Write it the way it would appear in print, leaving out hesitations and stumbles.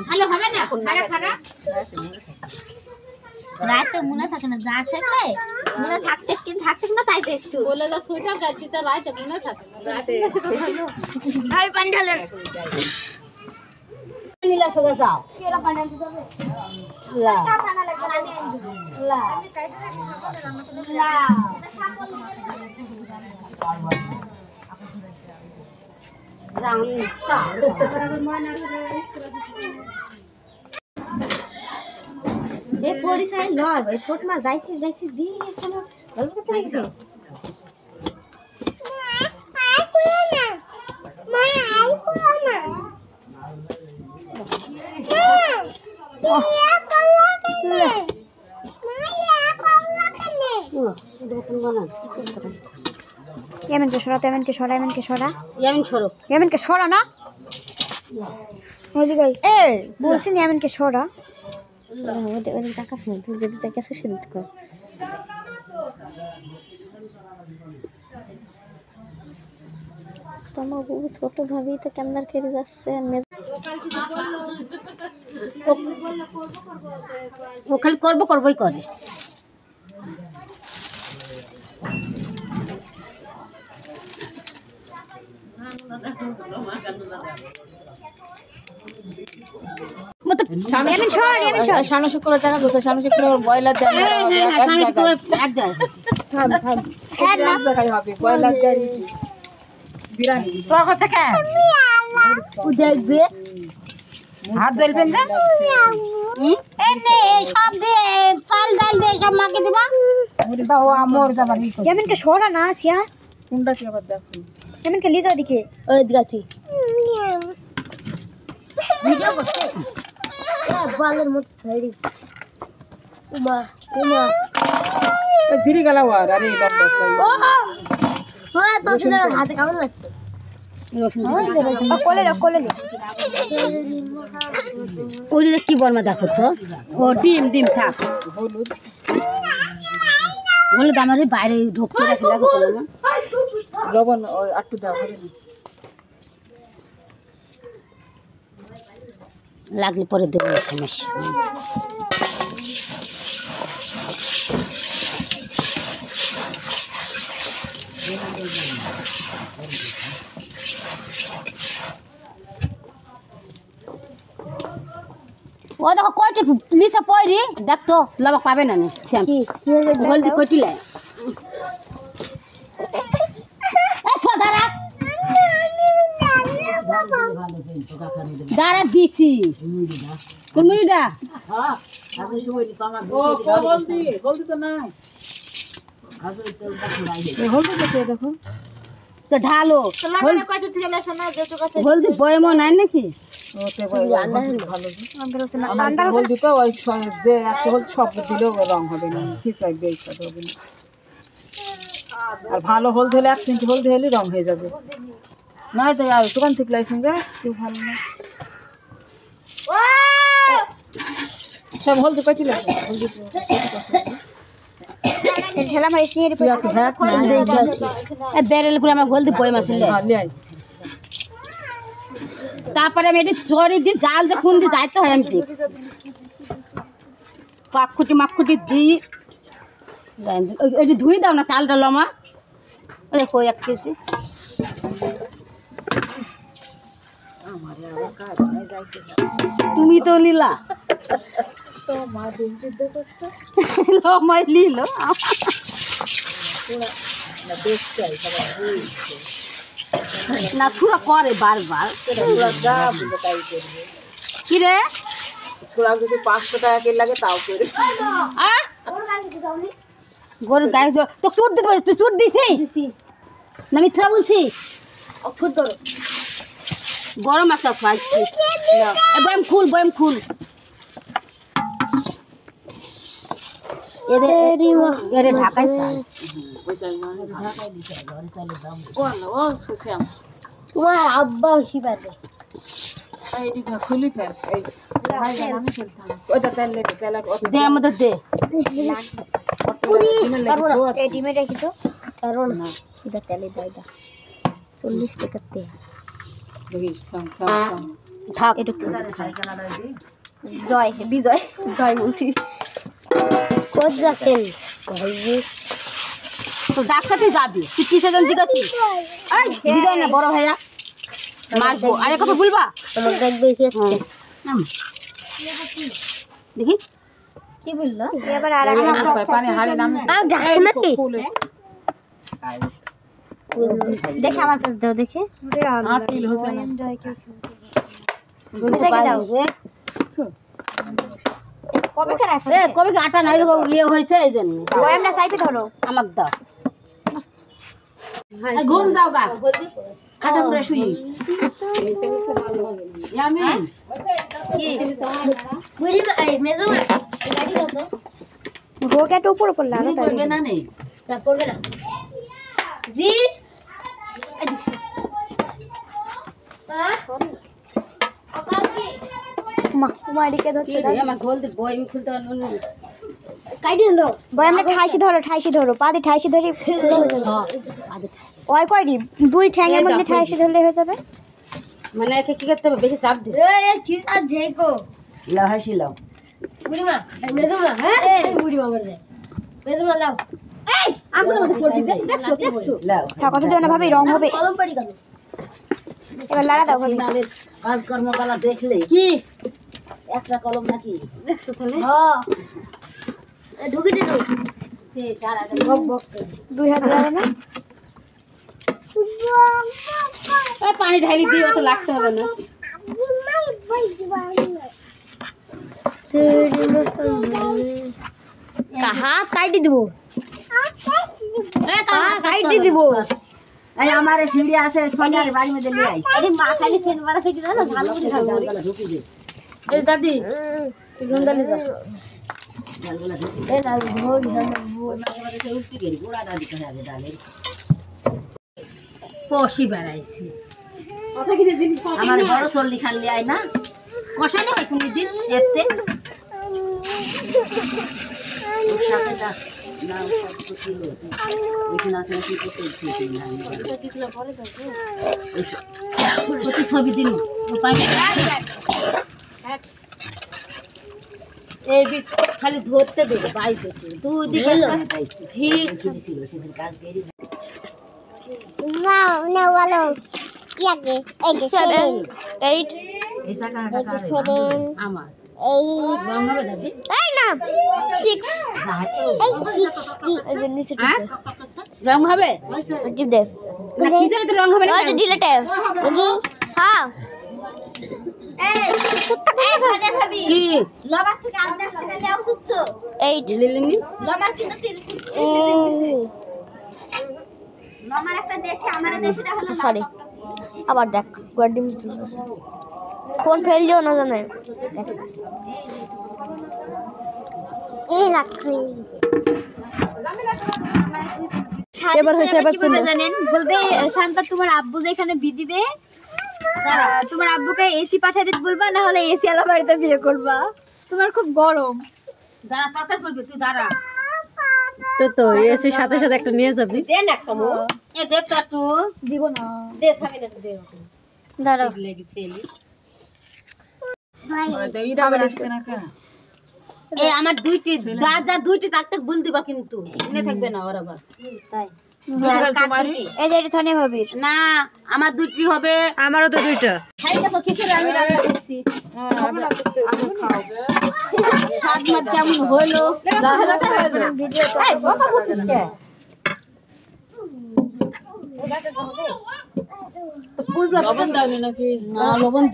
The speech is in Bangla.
হ্যালো হবে না খারা খারা রাতে মনে থাকে না যা থাকলে মনে থাকতে না তাই একটু বলে যা সোয়েটার গাড়ি তা রাতে মনে থাকে না রাতে ভাই পান্ডালে নীলা সোজা যাও কেরা পান্ডাল দিবে লা টাকা লাগবে না আমি লা লা এটা সাপল রাম তা এ পরিচয় লয় ভাই ছোট মা যাইছি দিয়ে কোন গল্প করতে লাগছে Yemen ke shora na Holy guy bolchin Yemen ke shora ওদের টাকা ফেল তুই যদি টাকা আছে সেদিন কর তোমার বুবু ছোট ভাবি তো কেমন খেলে যাচ্ছে ও খালি করবই করে Yemen shor সামনে শুক্রবার টাকা দোকান সামনে শুক্রবার বয়লার দেন এক যায় থাম ছাড় না দেখাই হবে বয়লার দেন বিরিয়ানি তো কথা কে ও দেখবে হাত ধরবেন না এনে সব দিয়ে চাল ডাল দিয়ে সব মাকে দিবা ওরে দাও আমর যাবার ই কর Yemen ke shora na siya কোনটা কি আবার দেখো Yemen ke লিজা দিকে ওই দিগাছি ভিডিও করতে বালের মত ধরে উমা ঝিরি গেল আরে বাবা ও তো সেটা হাতে কেমন লাগছে কোলে ওই কি বলমা দেখো তো ও ডিম থাক হলুদ আমার বাইরে ঢুকতে গেছে লাগো না লবণ একটু দাও হবে না লাগলে পরে দেবো সমস্যা ও দেখো কয়টি নিচে পড়ি দেখ তো লবক পাবে না হলদি কয়টি লাই দাঁড়া দিছি কোন মিনিটা হলদি তো নাই হলদি তো দেখো তো ঢালো হলদি বয়মও নাই নাকি হলদি তো ওই যে একটা হলদি সব দিলেও রং হবে না খিচাই বেশ হবে না আর ভালো হলদি হলে 1 ইঞ্চি হলদি হলে রং হয়ে যাবে নয় তো আর দোকান থেকে লাইছেন গা কেউ ভালো না সব হলদি কটি লাগে হলদি ঠেলা মারিস নি বেরেল করে আমার হলদি বয়ম আছে তারপরে আমি এটি চড়ি দিয়ে জাল দিয়ে খুন দিয়ে যাইতে হয় আমি দিই মাক্ষুটি দিই এটি ধুই দাও না চালটা লমা ওই কই 1 কেজি তুমি তো লীলা লমাই লিল না পুরো করে বারবার কি রে যদি 500 টাকা কে লাগে তাও করে গরুর গায়ে তো চুট দিতে তুই চুট দিছি না মিথ্যা বলছি গরম আছে বয়ম খুল এরে ঢাকাই তোমার আব্বা শিবারে খুলি ফেল দে আমাদের দে ডিমে রেখিস কারণ না এটা তেলে দাও 40 টাকা তে থাক একটু জয় বিজয় জয় বলছি কোচ যাচ্ছেন তো ডাক্তারতে যাবি তুই কিসের জন্য জিজ্ঞাসি বিজয় না বড় ভাইয়া মারবো আরে কথা বলবা তোমার দেখবে দেখি কি বললো এবার আর পানি হাড়ে নাম আর গাছ নাকি দেখে আমার কাছে দাও দেখে আপিল হোসেন কবে কে রাখা কবে কি আটা নাই ইয়ে হয়েছে এই জন্য বয়ামটা সাইডে ধরো আমার দাও ঘুম যাও গা খাটা করে শুই আমি বুড়ি মেজো গাড়ি দাও তো গোটাটা উপর উপর লাগা করবে না নেই তা করবে না জি মা কুমারীকে ধরছে আমার ঘোল দি বই আমি খুলতে পারবো না কাইডি দাও বই আমরা ঠাইশি ধরো পা দিয়ে ঠাইশি ধরি ওই কয়ডি দুই ঠ্যাঙের মধ্যে ঠাইশি ধরলে হয়ে যাবে মানে একে কি করতে হবে বেশি চাপ দে এ চিজ আর ঢেকো লা হাসিলাম বুড়িমা মেজমা হ্যাঁ বুড়িমা বলে মেজমা লাও এই আগুনের মধ্যে পড়বি যে দেখছো লাও থাক কথা দিও না ভাবি রং হবে কলম পড়ি কেন এবার লাড়া দাও ভাবি কাজ কর্মকলা দেখলে কি একটা কলম নাকি দেখছো তাহলে হ্যাঁ ঢুকে দিল সে দাঁড়া বক বক দুই হাত লাড়া না ওই পানি ঢালি দিয়ে অত লাগতে হবে না কাহা কাটি দিব কাটি দিব এই আমারে ফিন্ডি আছে সোনার বাড়ি মধ্যে নিয়ে আই আরে মা খালি সেন মারা থেকে জানো ভালো করে ঢালবো ঢুকি দে এই দাদি তুই গন্ডালে যা ডালগুলা ঢুকি এই না ভোর মাঝে মাঝে সে উল্টি গেলি গোড়া ডালি করে আগে ডালে কষি বেড়াইছি আমার বড় সল্লি খালি আই না কষালে হয় কোন দিন এতে ওর সাথে না না সব তো ছিল ওইখানে আছে কি করতে ইচ্ছে না প্রতি ছবি দিন এই খালি ধরতে দেবে বাইরে দুদিকে ঝিক ছিল সেদিন কাজ করি না না বলো কি আগে 7 8 এই টাকাটা কারে 7 আমার 8 রং হবে দাদি এই না 6 এই যে নিচে হ্যাঁ রং হবে টিপ দে না কিসের তো রং হবে না ওই ডিলেটে জি হ্যাঁ এই সাজা ভাবি কি লবার থেকে 10 টাকা দেওয়া উচিত 8 লিলিনি লবার কিন্তু 30 মামার একটা দেশে আমার দেশটা হলো সরি আবার দেখ গোয়ার্ডিম ফোন ফেল দিও না জানে এই লাখি এবার হইছে এবার তুমি জানেন বলবে শান্তা তোমার আব্বু যেখানে বিয়ে দিবে তোমার আব্বুকে এসি পাঠিয়ে দিতে বলবা না হলে এসি আলা বাড়িতে বিয়ে করবা তোমার খুব গরম দাঁড়া তরকার করবি তুই দাঁড়া তো এসির সাথে সাথে একটা নিয়ে যাবি দে না কামো এ দে তো একটু দিব না দে সামনে দে দাঁড়াও লেগে ছেলে এ আমার দুইটি যা দুইটি তাক বল দিবা কিন্তু মনে থাকবে না ওর আবার তাই এই যে এটা ছানিয়া ভাবির না আমার দুইটি হবে আমারও তো দুইটা খাই দেখো খিচুড়ি আমি রান্না করছি স্বাদ মাত কেমন হলো ভিডিও এই কথা বলছিস কে বুঝলাম লবণ দাও নাকি না লবণ